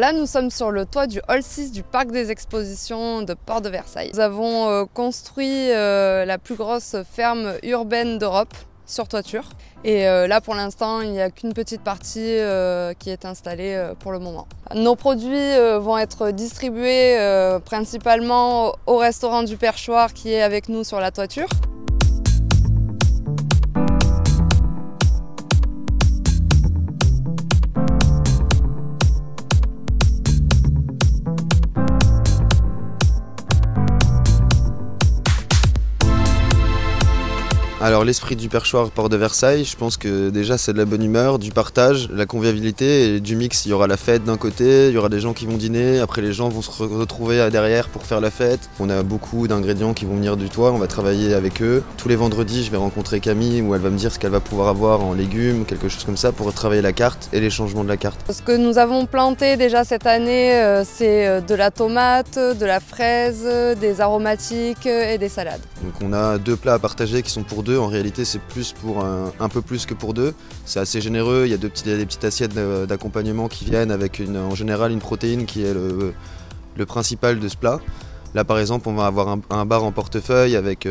Là, nous sommes sur le toit du hall 6 du parc des expositions de Porte de Versailles. Nous avons construit la plus grosse ferme urbaine d'Europe sur toiture. Et là, pour l'instant, il n'y a qu'une petite partie qui est installée pour le moment. Nos produits vont être distribués principalement au restaurant du Perchoir qui est avec nous sur la toiture. Alors l'esprit du Perchoir Porte de Versailles, je pense que déjà c'est de la bonne humeur, du partage, la convivialité et du mix. Il y aura la fête d'un côté, il y aura des gens qui vont dîner, après les gens vont se retrouver derrière pour faire la fête. On a beaucoup d'ingrédients qui vont venir du toit, on va travailler avec eux. Tous les vendredis je vais rencontrer Camille où elle va me dire ce qu'elle va pouvoir avoir en légumes, quelque chose comme ça pour travailler la carte et les changements de la carte. Ce que nous avons planté déjà cette année, c'est de la tomate, de la fraise, des aromatiques et des salades. Donc on a 2 plats à partager qui sont pour 2. En réalité, c'est plus pour un peu plus que pour 2. C'est assez généreux. Il y a des petites assiettes d'accompagnement qui viennent avec en général une protéine qui est le principal de ce plat. Là, par exemple, on va avoir un bar en portefeuille avec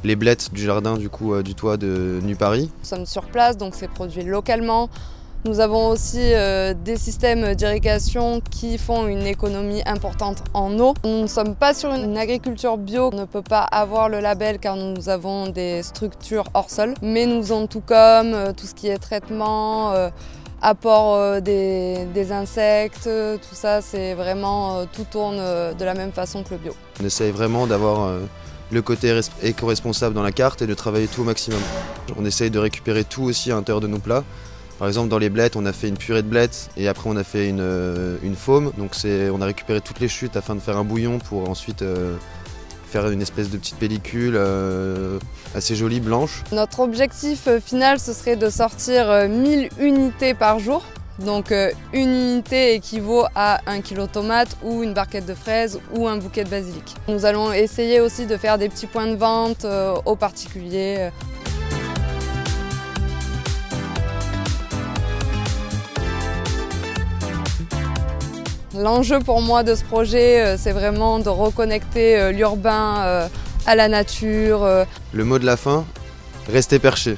les blettes du jardin du toit de Nu Paris. Nous sommes sur place, donc c'est produit localement. Nous avons aussi des systèmes d'irrigation qui font une économie importante en eau. Nous ne sommes pas sur une agriculture bio, on ne peut pas avoir le label car nous avons des structures hors sol. Mais nous avons tout comme tout ce qui est traitement, apport des insectes, tout ça, c'est vraiment, tout tourne de la même façon que le bio. On essaye vraiment d'avoir le côté éco-responsable dans la carte et de travailler tout au maximum. On essaye de récupérer tout aussi à l'intérieur de nos plats. Par exemple, dans les blettes, on a fait une purée de blettes et après on a fait une faume. Donc on a récupéré toutes les chutes afin de faire un bouillon pour ensuite faire une espèce de petite pellicule assez jolie, blanche. Notre objectif final, ce serait de sortir 1000 unités par jour. Donc une unité équivaut à 1 kg de tomates ou une barquette de fraises ou un bouquet de basilic. Nous allons essayer aussi de faire des petits points de vente aux particuliers. L'enjeu pour moi de ce projet, c'est vraiment de reconnecter l'urbain à la nature. Le mot de la fin, restez perché.